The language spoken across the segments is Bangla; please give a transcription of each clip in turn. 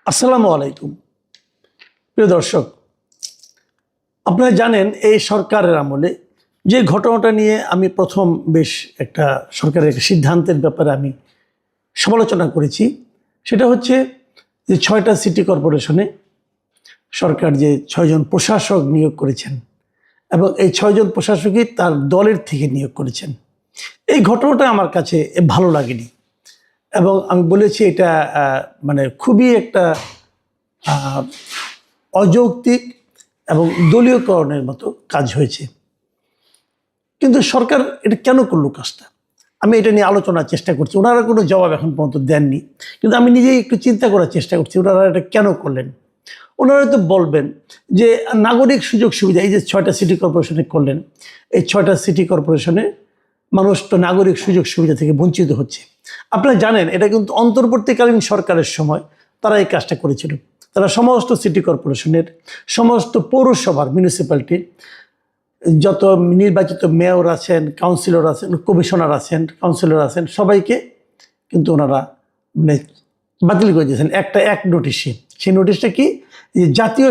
আসসালামু আলাইকুম প্রিয় দর্শক, আপনারা জানেন এই সরকারের আমলে যে ঘটনাটা নিয়ে আমি প্রথম বেশ একটা সরকারের একটা সিদ্ধান্তের ব্যাপারে আমি সমালোচনা করেছি, সেটা হচ্ছে যে ৬টা সিটি কর্পোরেশনে সরকার যে ৬জন প্রশাসক নিয়োগ করেছেন এবং এই ৬জন প্রশাসকই তার দলের থেকে নিয়োগ করেছেন। এই ঘটনাটা আমার কাছে ভালো লাগেনি এবং আমি বলেছি এটা মানে খুবই একটা অযৌক্তিক এবং দলীয়করণের মতো কাজ হয়েছে। কিন্তু সরকার এটা কেন করলো কাজটা, আমি এটা নিয়ে আলোচনার চেষ্টা করছি। ওনারা কোনো জবাব এখন পর্যন্ত দেননি, কিন্তু আমি নিজেই একটু চিন্তা করার চেষ্টা করছি ওনারা এটা কেন করলেন। ওনারা তো বলবেন যে নাগরিক সুযোগ সুবিধা, এই যে ৬টা সিটি কর্পোরেশনে করলেন, এই ৬টা সিটি কর্পোরেশনে মানুষ তো নাগরিক সুযোগ সুবিধা থেকে বঞ্চিত হচ্ছে। আপনারা জানেন এটা কিন্তু অন্তর্বর্তীকালীন সরকারের সময় তারা এই কাজটা করেছিল। তারা সমস্ত সিটি কর্পোরেশনের, সমস্ত পৌরসভার, মিউনিসিপ্যালিটির যত নির্বাচিত মেয়র আছেন, কাউন্সিলর আছেন, কমিশনার আছেন, কাউন্সিলর আছেন, সবাইকে কিন্তু ওনারা মানে বাতিল করে দিয়েছেন এক নোটিশে। সেই নোটিশটা কি, যে জাতীয়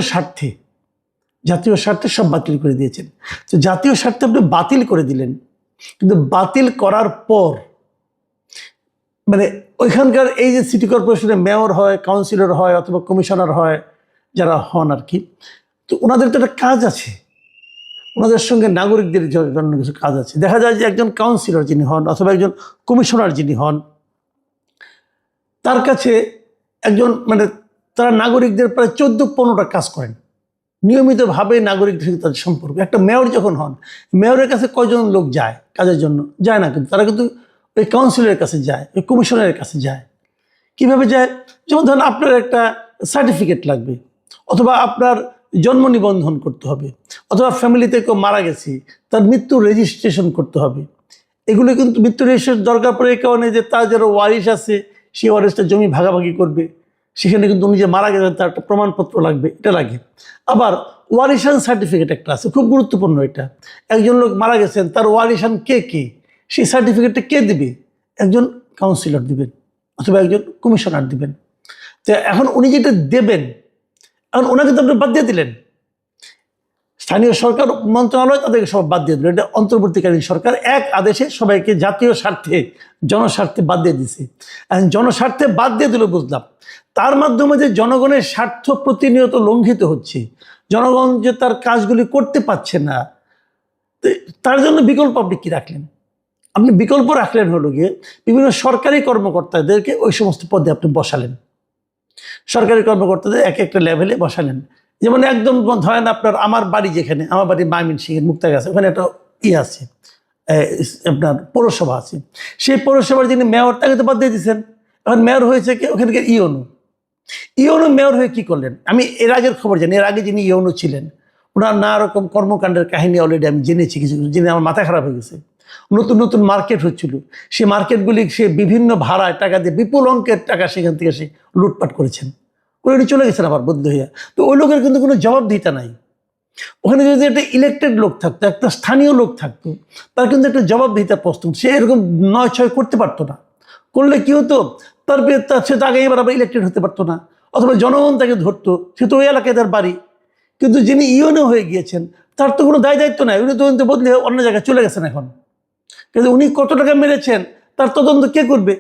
স্বার্থে সব বাতিল করে দিয়েছেন। তো জাতীয় স্বার্থে আপনি বাতিল করে দিলেন, কিন্তু বাতিল করার পর মানে ওইখানকার এই যে সিটি কর্পোরেশনের মেয়র হয়, কাউন্সিলর হয় অথবা কমিশনার হয়, যারা হন আর কি, তো ওনাদের তো একটা কাজ আছে, ওনাদের সঙ্গে নাগরিকদের জন্য কিছু কাজ আছে। দেখা যায় যে একজন কাউন্সিলর যিনি হন অথবা একজন কমিশনার যিনি হন, তার কাছে একজন মানে তারা নাগরিকদের প্রায় 14-15টা কাজ করেন নিয়মিতভাবে, নাগরিকদের সাথে তাদের সম্পর্ক। একটা মেয়র যখন হন, মেয়রের কাছে কয়জন লোক যায় কাজের জন্য? যায় না, কিন্তু তারা কিন্তু ওই কাউন্সিলরের কাছে যায়, ওই কমিশনারের কাছে যায়। কিভাবে যায়? যেমন ধরেন আপনার একটা সার্টিফিকেট লাগবে, অথবা আপনার জন্ম নিবন্ধন করতে হবে, অথবা ফ্যামিলিতে কেউ মারা গেছে তার মৃত্যু রেজিস্ট্রেশন করতে হবে। এগুলো কিন্তু মৃত্যু রেজিস্ট্রেশন দরকার পড়ে এই কারণে যে তার যারা ওয়ারিশ আছে সেই ওয়ারিশটা জমি ভাগাভাগি করবে, সেখানে কিন্তু উনি যে মারা গেছেন তার একটা প্রমাণপত্র লাগবে, এটা লাগে। আবার ওয়ারিশান সার্টিফিকেট একটা আছে, খুব গুরুত্বপূর্ণ এটা। একজন লোক মারা গেছেন, তার ওয়ারিশান কে কে, সেই সার্টিফিকেটটা কে দিবে? একজন কাউন্সিলর দিবেন অথবা একজন কমিশনার দিবেন। তো এখন উনি যেটা দেবেন, এখন ওনাকে তো আপনি বাদ দিয়ে দিলেন, স্থানীয় সরকার মন্ত্রণালয় তাদেরকে সব বাদ দিয়ে দিল। এটা অন্তর্বর্তীকালীন সরকার এক আদেশে সবাইকে জাতীয় স্বার্থে, জনস্বার্থে বাদ দিয়ে দিছে। এখন জনস্বার্থে বাদ দিয়ে দিল বুঝলাম, তার মাধ্যমে যে জনগণের স্বার্থ প্রতিনিয়ত লঙ্ঘিত হচ্ছে, জনগণ যে তার কাজগুলি করতে পারছে না, তার জন্য বিকল্প আপনি কী রাখলেন? আপনি বিকল্প রাখলেন হলো গিয়ে বিভিন্ন সরকারি কর্মকর্তাদেরকে ওই সমস্ত পদে আপনি বসালেন, সরকারি কর্মকর্তাদের এক একটা লেভেলে বসালেন। যেমন একদম ধরেন আপনার, আমার বাড়ি যেখানে, আমার বাড়ি ময়মনসিংহের মুক্তাগাছা, ওখানে একটা আছে আপনার পৌরসভা আছে। সেই পৌরসভার যিনি মেয়র, তাকে তো বাদ দিয়ে দিচ্ছেন। এখন মেয়র হয়েছে কি ওখানকার ইওনো মেয়র হয়ে কি করলেন? আমি এর আগের খবর জানি, এর আগে যিনি ইওনো ছিলেন ওনার নানা রকম কর্মকাণ্ডের কাহিনী অলরেডি আমি জেনেছি, কিছু কিছু জেনে আমার মাথা খারাপ হয়ে গেছে। নতুন নতুন মার্কেট হচ্ছিল, সেই মার্কেটগুলি সে বিভিন্ন ভাড়ায় টাকা দিয়ে বিপুল অঙ্কের টাকা সেখান থেকে সে লুটপাট করেছেন, করে চলে গেছেন আবার বদলে হইয়া। তো ওই লোকের কিন্তু কোনো জবাবদিহিতা নাই। ওখানে যদি একটা ইলেকটেড লোক থাকতো, একটা স্থানীয় লোক থাকতো, তার কিন্তু একটা জবাবদিহিতা প্রশ্ন, সে এরকম 9-6 করতে পারতো না। করলে কি হতো, সে তো আগে এবার আবার ইলেকটেড হতে পারতো না, অথবা জনগণ তাকে ধরতো, সে তো ওই এলাকায় তার বাড়ি। কিন্তু যিনি ইউনো হয়ে গিয়েছেন, তার তো কোনো দায় দায়িত্ব নাই, উনি তো বদলে অন্য জায়গায় চলে গেছেন এখন। কিন্তু উনি কত টাকা মেরেছেন তার তদন্ত কে করবে?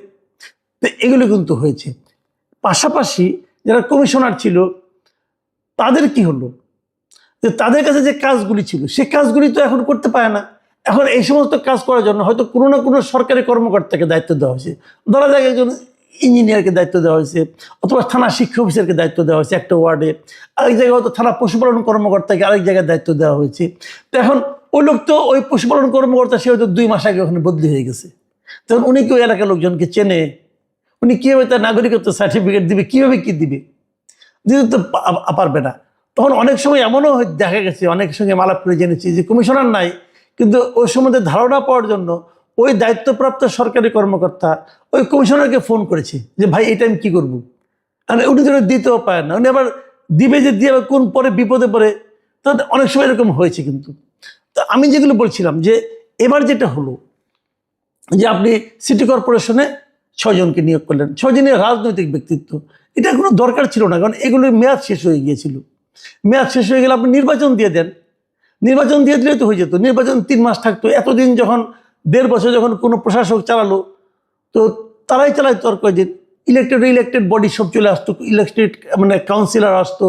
তো এগুলো কিন্তু হয়েছে। পাশাপাশি যারা কমিশনার ছিল তাদের কি হলো, যে তাদের কাছে যে কাজগুলি ছিল সে কাজগুলি তো এখন করতে পারে না। এখন এই সমস্ত কাজ করার জন্য হয়তো কোনো না কোনো সরকারি কর্মকর্তাকে দায়িত্ব দেওয়া হয়েছে। ধরা যাক একজন ইঞ্জিনিয়ারকে দায়িত্ব দেওয়া হয়েছে, অথবা থানা শিক্ষা অফিসারকে দায়িত্ব দেওয়া হয়েছে একটা ওয়ার্ডে, আরেক জায়গায় হয়তো থানা পশুপালন কর্মকর্তাকে আরেক জায়গায় দায়িত্ব দেওয়া হয়েছে। তো এখন ওই লোক তো ওই পশুপালন কর্মকর্তা, সে হয়তো 2 মাস আগে ওখানে বদলি হয়ে গেছে। তখন উনি কি ওই এলাকার লোকজনকে চেনে? উনি কীভাবে তার নাগরিকত্ব সার্টিফিকেট দিবে? কীভাবে কি দিবে? দিতে তো পারবে না। তখন অনেক সময় এমনও দেখা গেছে, অনেক সঙ্গে আলাপ করে জেনেছি যে কমিশনার নাই, কিন্তু ওই সম্বন্ধে ধারণা পাওয়ার জন্য ওই দায়িত্বপ্রাপ্ত সরকারি কর্মকর্তা ওই কমিশনারকে ফোন করেছে যে ভাই এটা আমি কী করবো। মানে উনি তো দিতেও পারেন না, উনি আবার দিবে যে দিয়ে কোন পরে বিপদে পড়ে। তো অনেক সময় এরকম হয়েছে। কিন্তু তো আমি যেগুলো বলছিলাম যে এবার যেটা হলো যে আপনি সিটি কর্পোরেশনে 6 জনকে নিয়োগ করলেন, 6 জনের রাজনৈতিক ব্যক্তিত্ব, এটা কোনো দরকার ছিল না, কারণ এগুলোর মেয়াদ শেষ হয়ে গিয়েছিল। মেয়াদ শেষ হয়ে গেলে আপনি নির্বাচন দিয়ে দেন, নির্বাচন দিয়ে দিলে তো হয়ে যেত। নির্বাচন 3 মাস থাকতো। এতদিন যখন 1.5 বছর যখন কোনো প্রশাসক চালালো, তো তারাই চালাইতো আর কয়দিন। ইলেক্টেড বডি সব চলে আসতো, ইলেক্টেড মানে কাউন্সিলর আসতো,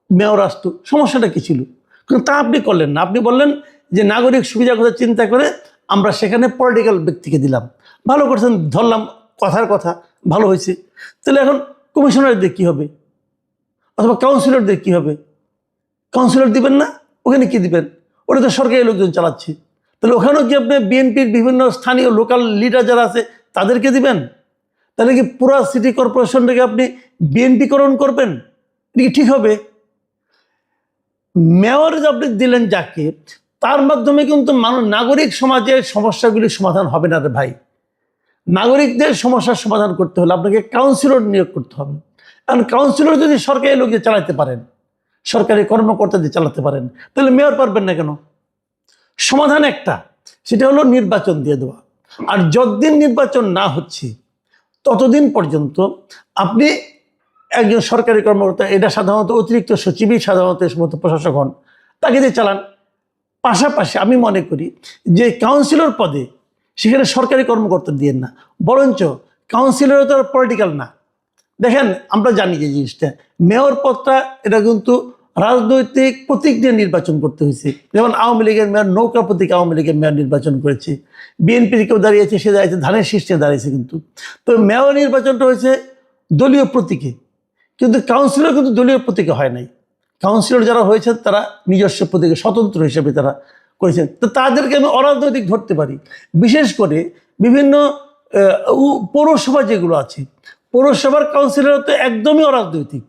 মেয়র আসতো, সমস্যাটা কী ছিল? কিন্তু তা আপনি করলেন না। আপনি বললেন যে নাগরিক সুবিধার কথা চিন্তা করে আমরা সেখানে পলিটিক্যাল ব্যক্তিকে দিলাম। ভালো করছেন, ধরলাম, কথার কথা ভালো হয়েছে। তাহলে এখন কমিশনারদের কী হবে, অথবা কাউন্সিলরদের কী হবে? কাউন্সিলর দিবেন না, ওখানে কি দিবেন? ওটা তো সরকারি লোকজন চালাচ্ছে। তাহলে ওখানেও কি আপনি বিএনপির বিভিন্ন স্থানীয় লোকাল লিডার যারা আছে তাদেরকে দিবেন? তাহলে কি পুরা সিটি কর্পোরেশনটাকে আপনি বিএনপিকরণ করবেন? এটা কি ঠিক হবে? মেয়র আপনি দিলেন যাকে, তার মাধ্যমে কিন্তু নাগরিক সমাজের সমস্যাগুলি সমাধান হবে না রে ভাই। নাগরিকদের সমস্যার সমাধান করতে হলে আপনাকে কাউন্সিলর নিয়োগ করতে হবে। কারণ কাউন্সিলর যদি সরকারি লোককে চালাতে পারেন, সরকারি কর্মকর্তাদের চালাতে পারেন, তাহলে মেয়র পারবেন না কেন? সমাধান একটা, সেটা হলো নির্বাচন দিয়ে দেওয়া। আর যতদিন নির্বাচন না হচ্ছে ততদিন পর্যন্ত আপনি একজন সরকারি কর্মকর্তা, এটা সাধারণত অতিরিক্ত সচিবই সাধারণত এই সমস্ত প্রশাসক হন, তাকে দিয়ে চালান। পাশাপাশি আমি মনে করি যে কাউন্সিলর পদে সেখানে সরকারি কর্মকর্তা দিয়েন না, বরঞ্চ কাউন্সিলরও তো পলিটিক্যাল না। দেখেন, আমরা জানি যে জিনিসটা, মেয়র পদটা এটা কিন্তু রাজনৈতিক প্রতীক দিয়ে নির্বাচন করতে হয়েছে। যেমন আওয়ামী লীগের মেয়র নৌকা প্রতীক আওয়ামী লীগের মেয়র নির্বাচন করেছে, বিএনপির কেউ দাঁড়িয়েছে, সে দাঁড়িয়েছে ধানের শীর্ষে দাঁড়িয়েছে। কিন্তু তো মেয়র নির্বাচনটা হয়েছে দলীয় প্রতীকে, কিন্তু কাউন্সিলর কিন্তু দলীয় প্রতীকে হয় নাই। কাউন্সিলর যারা হয়েছেন তারা নিজস্ব প্রতীকে স্বতন্ত্র হিসেবে তারা করেছেন। তো তাদেরকে আমি অরাজনৈতিক ধরতে পারি। বিশেষ করে বিভিন্ন পৌরসভা যেগুলো আছে, পৌরসভার কাউন্সিলর তো একদমই অরাজনৈতিক।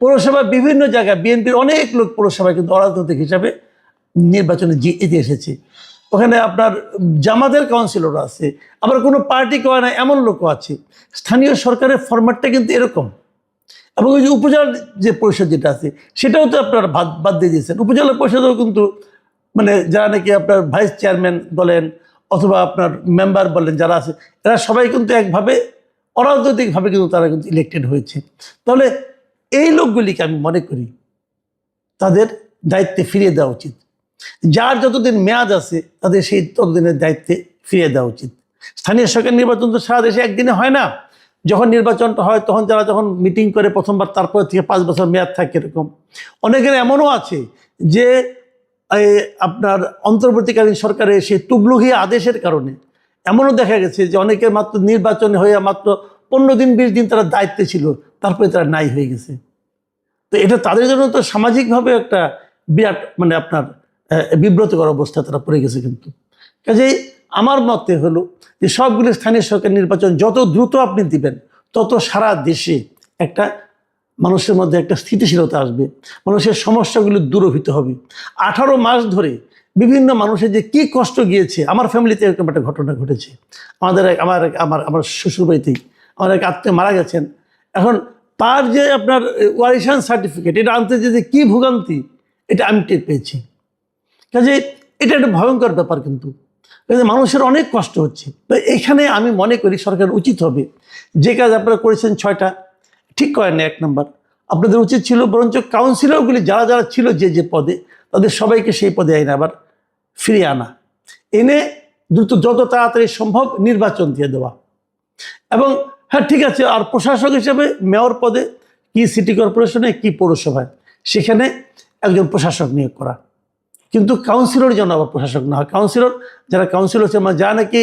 পৌরসভার বিভিন্ন জায়গায় বিএনপির অনেক লোক পৌরসভায় কিন্তু অরাজনৈতিক হিসাবে নির্বাচনে জিতে এসেছে। ওখানে আপনার জামাতের কাউন্সিলর আছে, আবার কোনো পার্টি করে না এমন লোকও আছে। স্থানীয় সরকারের ফরম্যাটটা কিন্তু এরকম। এবং ওই যে উপজেলার যে পরিষদ যেটা আছে, সেটাও তো আপনার বাদ দিয়ে দিয়েছেন। উপজেলা পরিষদেও কিন্তু মানে যারা নাকি আপনার ভাইস চেয়ারম্যান বলেন অথবা আপনার মেম্বার বলেন যারা আছে, এরা সবাই কিন্তু একভাবে অরাজনৈতিকভাবে কিন্তু তারা কিন্তু ইলেক্টেড হয়েছে। তাহলে এই লোকগুলিকে আমি মনে করি তাদের দায়িত্বে ফিরিয়ে দেওয়া উচিত। যার যতদিন মেয়াদ আছে তাদের সেই ততদিনের দায়িত্বে ফিরিয়ে দেওয়া উচিত। স্থানীয় সরকার নির্বাচন তো সারা দেশে একদিনে হয় না। যখন নির্বাচনটা হয় তখন যারা যখন মিটিং করে প্রথমবার, তারপর থেকে 5 বছর মেয়াদ থাকে। এরকম অনেকের এমনও আছে যে আপনার অন্তর্বর্তীকালীন সরকারের সেই তুগলকি আদেশের কারণে এমনও দেখা গেছে যে অনেকের মাত্র নির্বাচন হয়ে মাত্র 15 দিন 20 দিন তারা দায়িত্বে ছিল, তারপরে তারা নাই হয়ে গেছে। তো এটা তাদের জন্য তো সামাজিকভাবে একটা বিরাট মানে আপনার বিব্রতকর অবস্থা তারা পড়ে গেছে। কিন্তু কাজেই আমার মতে হলো যে সবগুলো স্থানীয় সরকার নির্বাচন যত দ্রুত আপনি দিবেন, তত সারা দেশে একটা মানুষের মধ্যে একটা স্থিতিশীলতা আসবে, মানুষের সমস্যাগুলো দূরীভূত হবে। 18 মাস ধরে বিভিন্ন মানুষের যে কি কষ্ট গিয়েছে, আমার ফ্যামিলিতে এরকম একটা ঘটনা ঘটেছে। আমার শ্বশুরবাড়িতেই আমার এক আত্মীয় মারা গেছেন। এখন তার যে আপনার ওয়ারিশান সার্টিফিকেট, এটা আনতে যে কি ভোগান্তি, এটা আমি টের পেয়েছি। কাজে এটা একটা ভয়ঙ্কর ব্যাপার। কিন্তু মানুষের অনেক কষ্ট হচ্ছে। তো এখানে আমি মনে করি সরকার উচিত হবে, যে কাজ আপনারা করেছেন 6টা ঠিক করেন না। 1 নম্বর, আপনাদের উচিত ছিল বরঞ্চ কাউন্সিলরগুলি যারা যারা ছিল যে পদে, তাদের সবাইকে সেই পদে আবার ফিরিয়ে আনা, এনে দ্রুত যত তাড়াতাড়ি সম্ভব নির্বাচন দিয়ে দেওয়া। এবং হ্যাঁ, ঠিক আছে, আর প্রশাসক হিসেবে মেয়র পদে কি সিটি কর্পোরেশনে কি পৌরসভায়, সেখানে একজন প্রশাসক নিয়োগ করা। কিন্তু কাউন্সিলর যেন আবার প্রশাসক না হয়। কাউন্সিলর যারা কাউন্সিলর হচ্ছে মানে যারা নাকি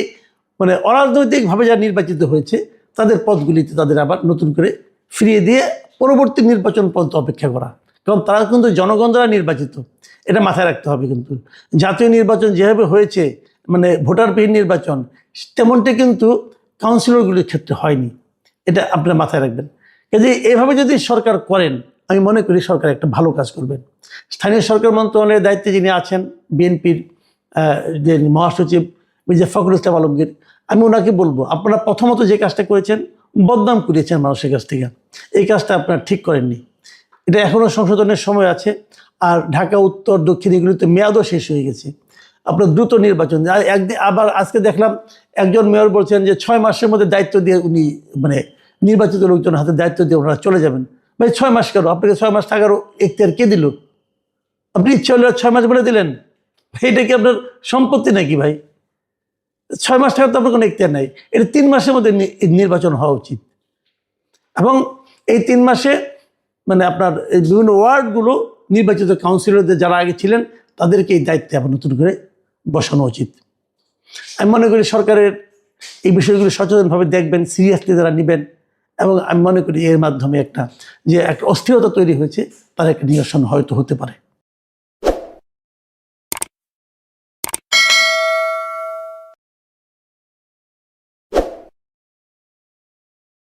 মানে অরাজনৈতিকভাবে যারা নির্বাচিত হয়েছে, তাদের পদগুলিতে তাদের আবার নতুন করে ফিরিয়ে দিয়ে পরবর্তী নির্বাচন পর্যন্ত অপেক্ষা করা। কারণ তারা কিন্তু জনগণ দ্বারা নির্বাচিত, এটা মাথায় রাখতে হবে। কিন্তু জাতীয় নির্বাচন যেভাবে হয়েছে, মানে ভোটারবিহীন নির্বাচন, তেমনটা কিন্তু কাউন্সিলরগুলির ক্ষেত্রে হয়নি। এটা আপনারা মাথায় রাখবেন। কাজে এইভাবে যদি সরকার করেন, আমি মনে করি সরকার একটা ভালো কাজ করবেন। স্থানীয় সরকার মন্ত্রণালয়ের দায়িত্বে যিনি আছেন বিএনপির যে মহাসচিব মির্জা ফখরুল ইসলাম আলমগীর, আমি ওনাকে বলবো, আপনারা প্রথমত যে কাজটা করেছেন, বদনাম করিয়েছেন মানুষের কাছ থেকে, এই কাজটা আপনারা ঠিক করেননি। এটা এখনও সংশোধনের সময় আছে। আর ঢাকা উত্তর দক্ষিণ এগুলিতে মেয়াদও শেষ হয়ে গেছে। আপনার দ্রুত নির্বাচন। একদিন আবার আজকে দেখলাম একজন মেয়র বলছেন যে 6 মাসের মধ্যে দায়িত্ব দিয়ে উনি মানে নির্বাচিত লোকজন হাতে দায়িত্ব দিয়ে ওনারা চলে যাবেন। ভাই 6 মাস কেন? আপনাকে 6 মাস থাকারও এখতিয়ার কে দিল? আপনি ইচ্ছা হলে 6 মাস বলে দিলেন? এটা কি আপনার সম্পত্তি নাকি ভাই? 6 মাস থাকার তো আপনার কোনো এখতিয়ার নাই। এটা 3 মাসের মধ্যে নির্বাচন হওয়া উচিত। এবং এই 3 মাসে মানে আপনার এই বিভিন্ন ওয়ার্ডগুলো নির্বাচিত কাউন্সিলরদের যারা আগে ছিলেন তাদেরকে এই দায়িত্বে আবার নতুন করে বসানো উচিত। আমি মনে করি সরকারের এই বিষয়গুলো সচেতনভাবে দেখবেন, সিরিয়াসলি যারা নেবেন, এবং আমি মনে করি এর মাধ্যমে একটা অস্থিরতা তৈরি হয়েছে তার একটা নিরসন হয়তো হতে পারে।